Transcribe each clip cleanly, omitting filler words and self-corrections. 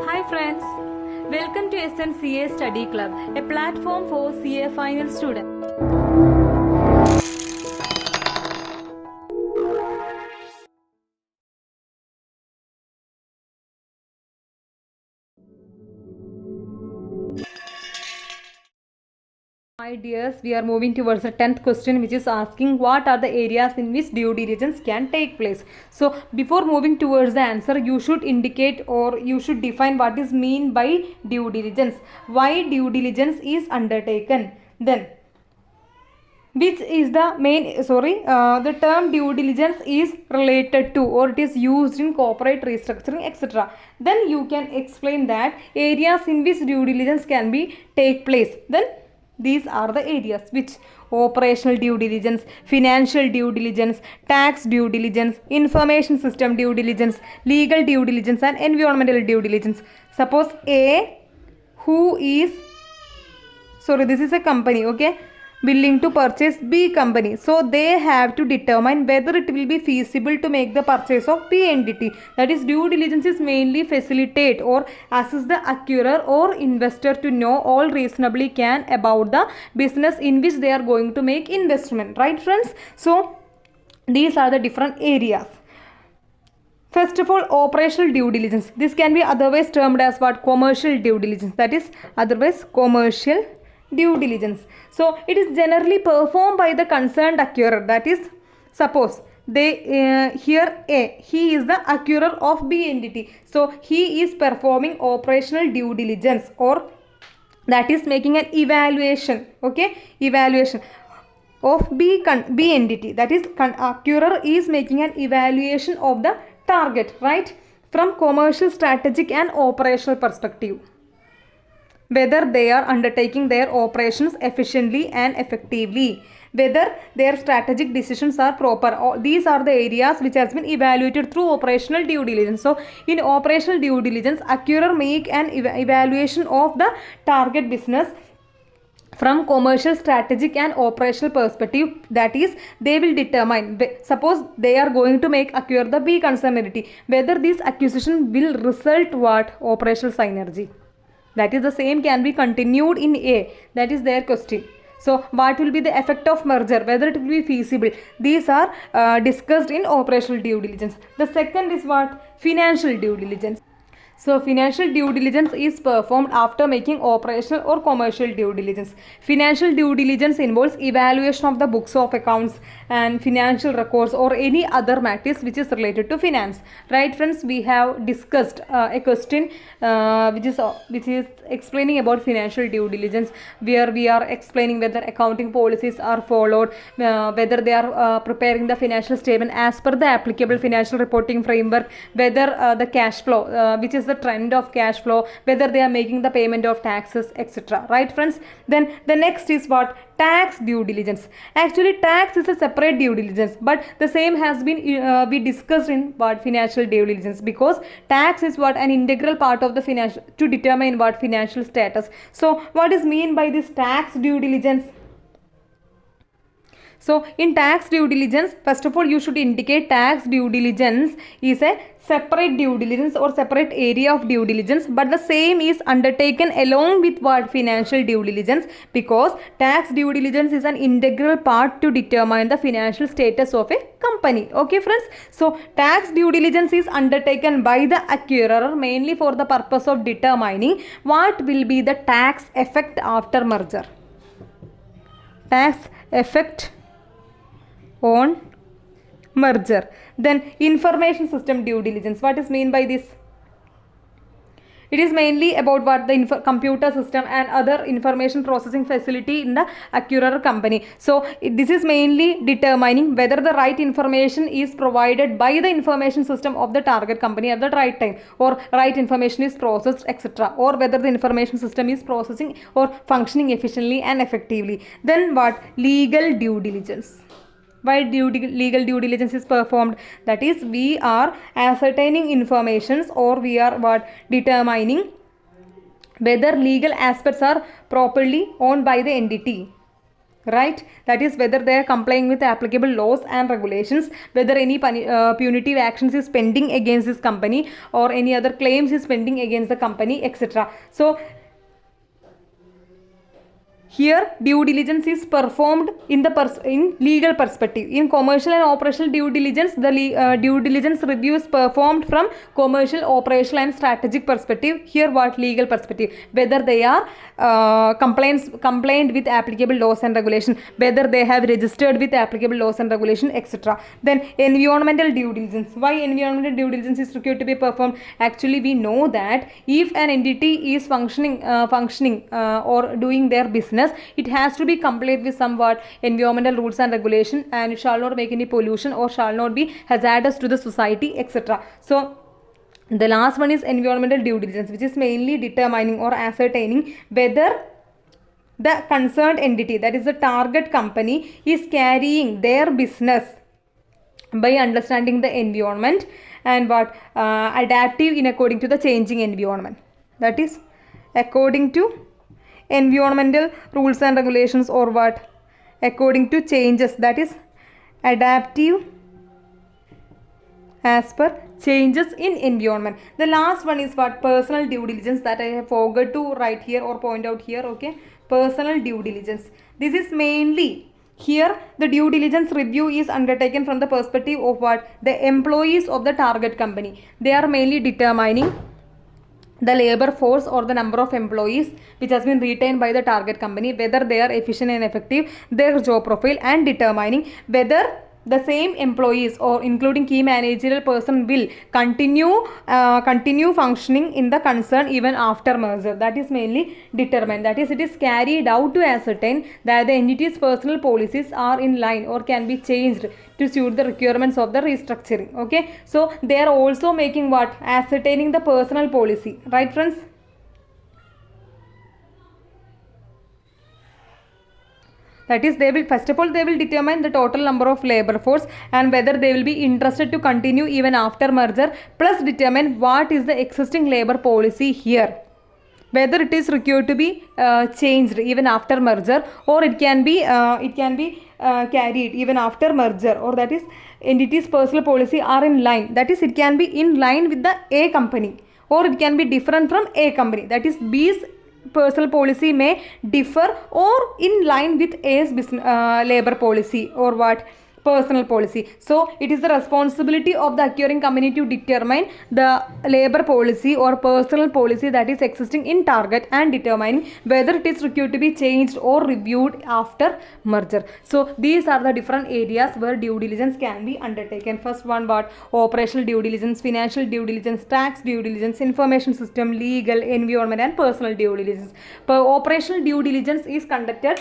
Hi friends, welcome to SNCA Study Club, a platform for CA final students. My dears, we are moving towards the 10th question, which is asking what are the areas in which due diligence can take place. So before moving towards the answer, you should indicate or you should define what is mean by due diligence, why due diligence is undertaken, then which is the the term due diligence is related to or it is used in corporate restructuring, etc. Then you can explain that areas in which due diligence can be take place. Then these are the areas which: operational due diligence, financial due diligence, tax due diligence, information system due diligence, legal due diligence, and environmental due diligence. Suppose A, who is, this is a company, okay, willing to purchase B company. So they have to determine whether it will be feasible to make the purchase of B entity. That is, due diligence is mainly facilitate or assist the acquirer or investor to know all reasonably can about the business in which they are going to make investment. Right, friends? So these are the different areas. First of all, operational due diligence. This can be otherwise termed as what? Commercial due diligence. That is otherwise commercial due diligence. So it is generally performed by the concerned acquirer. That is, suppose they here A, he is the acquirer of B entity. So he is performing operational due diligence, or that is making an evaluation, okay, evaluation of B entity. That is, acquirer is making an evaluation of the target, right, from commercial, strategic and operational perspective, whether they are undertaking their operations efficiently and effectively, whether their strategic decisions are proper. These are the areas which has been evaluated through operational due diligence. So in operational due diligence, acquirer make an evaluation of the target business from commercial, strategic and operational perspective. That is, they will determine, suppose they are going to acquire the B concerned entity, whether this acquisition will result what? Operational synergy. That is, the same can be continued in A. That is their question. So what will be the effect of merger, whether it will be feasible? These are discussed in operational due diligence. The second is what? Financial due diligence. So financial due diligence is performed after making operational or commercial due diligence. Financial due diligence involves evaluation of the books of accounts and financial records or any other matters which is related to finance. Right, friends, we have discussed a question which is explaining about financial due diligence, where we are explaining whether accounting policies are followed, whether they are preparing the financial statement as per the applicable financial reporting framework, whether the cash flow, which is the trend of cash flow, whether they are making the payment of taxes, etc. Right, friends? Then the next is what? Tax due diligence. Actually, tax is a separate due diligence, but the same has been we discussed in what? Financial due diligence, because tax is what? An integral part of the financial, to determine what? Financial status. So what is mean by this tax due diligence? So in tax due diligence, first of all, you should indicate tax due diligence is a separate due diligence or separate area of due diligence, but the same is undertaken along with what? Financial due diligence, because tax due diligence is an integral part to determine the financial status of a company. Okay, friends? So tax due diligence is undertaken by the acquirer mainly for the purpose of determining what will be the tax effect after merger. Tax effect on merger. Then information system due diligence. What is mean by this? It is mainly about what? The computer system and other information processing facility in the acquirer company. So this is mainly determining whether the right information is provided by the information system of the target company at the right time, or right information is processed, etc., or whether the information system is processing or functioning efficiently and effectively. Then what? Legal due diligence. Why legal due diligence is performed? That is, we are ascertaining informations, or we are what? Determining whether legal aspects are properly owned by the entity. right? That is whether they are complying with applicable laws and regulations, whether any punitive actions is pending against this company or any other claims is pending against the company, etc. So here due diligence is performed in the in legal perspective. In commercial and operational due diligence, the due diligence review is performed from commercial, operational and strategic perspective. Here what? Legal perspective, whether they are compliant with applicable laws and regulation, whether they have registered with applicable laws and regulation, etc. Then environmental due diligence. Why environmental due diligence is required to be performed? Actually we know that if an entity is functioning or doing their business, it has to be compliant with somewhat environmental rules and regulation, and it shall not make any pollution or shall not be hazardous to the society, etc. So the last one is environmental due diligence, which is mainly determining or ascertaining whether the concerned entity, that is the target company, is carrying their business by understanding the environment and what adaptive in according to the changing environment, that is according to environmental rules and regulations, or what? According to changes, that is adaptive as per changes in environment. The last one is what? Personal due diligence, that I have forgot to write here or point out here. Okay, personal due diligence. This is mainly here the due diligence review is undertaken from the perspective of what? The employees of the target company. They are mainly determining the labor force or the number of employees which has been retained by the target company, whether they are efficient and effective, their job profile, and determining whether the same employees or including key managerial person will continue functioning in the concern even after merger. That is mainly determined. That is, it is carried out to ascertain that the entity's personal policies are in line or can be changed to suit the requirements of the restructuring. Okay, so they are also making what? Ascertaining the personal policy, right friends? That is, they will, first of all, they will determine the total number of labor force and whether they will be interested to continue even after merger, plus determine what is the existing labor policy here, whether it is required to be changed even after merger, or it can be carried even after merger, or that is entity's personal policy are in line. That is, it can be in line with the A company or it can be different from A company. That is, B's personal policy may differ or in line with A's business, labor policy or what? Personal policy. So it is the responsibility of the acquiring company to determine the labor policy or personal policy that is existing in target and determining whether it is required to be changed or reviewed after merger. So these are the different areas where due diligence can be undertaken. First one, what? Operational due diligence, financial due diligence, tax due diligence, information system, legal, environment and personal due diligence. Operational due diligence is conducted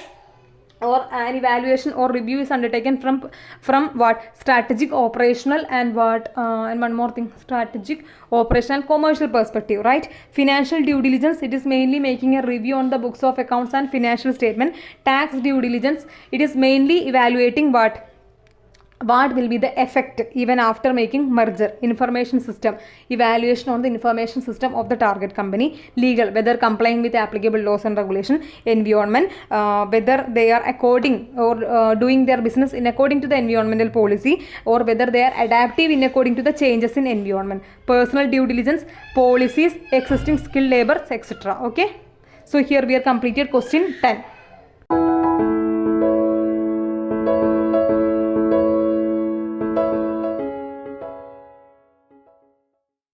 or an evaluation or review is undertaken from what? Strategic, operational and what? And one more thing, strategic, operational, commercial perspective, right? Financial due diligence, it is mainly making a review on the books of accounts and financial statement. Tax due diligence, it is mainly evaluating what will be the effect even after making merger. Information system, evaluation on the information system of the target company. Legal, whether complying with applicable laws and regulation. Environment, whether they are according or doing their business in according to the environmental policy, or whether they are adaptive in according to the changes in environment. Personal due diligence, policies, existing skilled labor, etc. Okay, so here we are completed question 10.